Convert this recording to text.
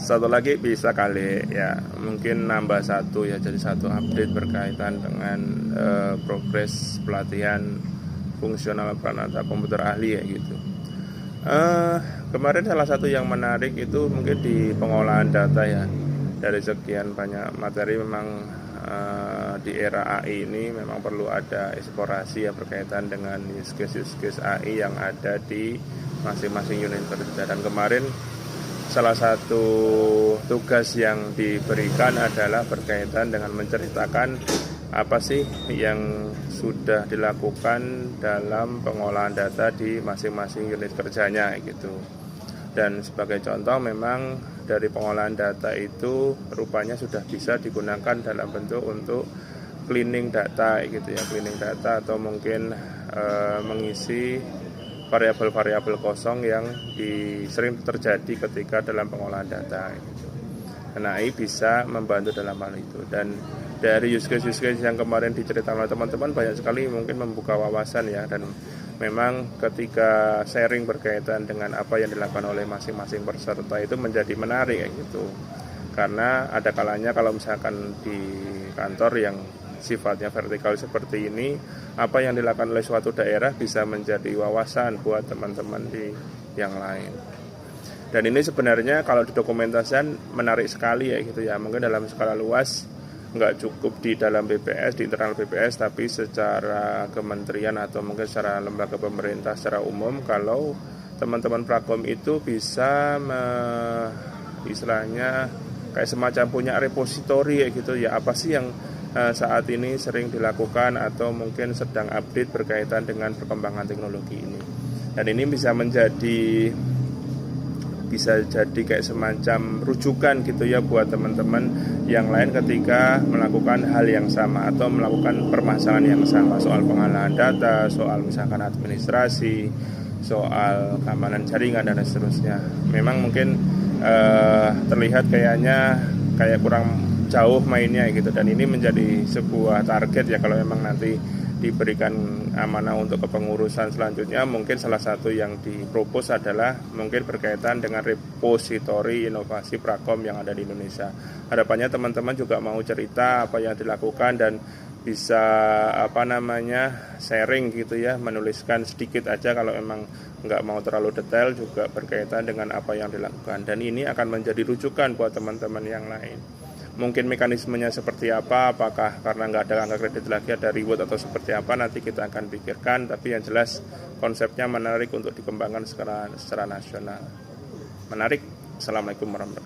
satu lagi bisa kali ya, mungkin nambah satu ya, jadi satu update berkaitan dengan progres pelatihan fungsional peranata komputer ahli ya gitu. Kemarin salah satu yang menarik itu mungkin di pengolahan data ya. Dari sekian banyak materi memang di era AI ini memang perlu ada eksplorasi ya berkaitan dengan use case AI yang ada di masing-masing unit kerja. Dan kemarin salah satu tugas yang diberikan adalah berkaitan dengan menceritakan apa sih yang sudah dilakukan dalam pengolahan data di masing-masing unit kerjanya gitu. Dan sebagai contoh memang dari pengolahan data itu rupanya sudah bisa digunakan dalam bentuk untuk cleaning data gitu ya, cleaning data atau mungkin mengisi variabel-variabel kosong yang sering terjadi ketika dalam pengolahan data gitu. Nah, AI bisa membantu dalam hal itu. Dan dari use case yang kemarin diceritakan oleh teman-teman banyak sekali mungkin membuka wawasan ya. Dan memang ketika sharing berkaitan dengan apa yang dilakukan oleh masing-masing peserta itu menjadi menarik gitu. Karena ada kalanya kalau misalkan di kantor yang sifatnya vertikal seperti ini, apa yang dilakukan oleh suatu daerah bisa menjadi wawasan buat teman-teman di yang lain. Dan ini sebenarnya kalau didokumentasikan menarik sekali ya gitu ya. Mungkin dalam skala luas nggak cukup di dalam BPS, di internal BPS, tapi secara kementerian atau mungkin secara lembaga pemerintah secara umum, kalau teman-teman Prakom itu bisa istilahnya kayak semacam punya repositori ya gitu ya, apa sih yang saat ini sering dilakukan atau mungkin sedang update berkaitan dengan perkembangan teknologi ini. Dan ini bisa jadi kayak semacam rujukan gitu ya buat teman-teman yang lain ketika melakukan hal yang sama atau melakukan permasalahan yang sama soal pengolahan data, soal misalkan administrasi, soal keamanan jaringan dan seterusnya. Memang mungkin terlihat kayaknya kayak kurang jauh mainnya gitu, dan ini menjadi sebuah target ya kalau memang nanti diberikan amanah untuk kepengurusan selanjutnya. Mungkin salah satu yang dipropos adalah mungkin berkaitan dengan repositori inovasi Prakom yang ada di Indonesia. Harapannya teman-teman juga mau cerita apa yang dilakukan dan bisa sharing gitu ya, menuliskan sedikit aja kalau memang nggak mau terlalu detail juga berkaitan dengan apa yang dilakukan. Dan ini akan menjadi rujukan buat teman-teman yang lain. Mungkin mekanismenya seperti apa, apakah karena nggak ada angka kredit lagi ada reward atau seperti apa, nanti kita akan pikirkan. Tapi yang jelas konsepnya menarik untuk dikembangkan secara nasional. Menarik. Assalamualaikum warahmatullahi wabarakatuh.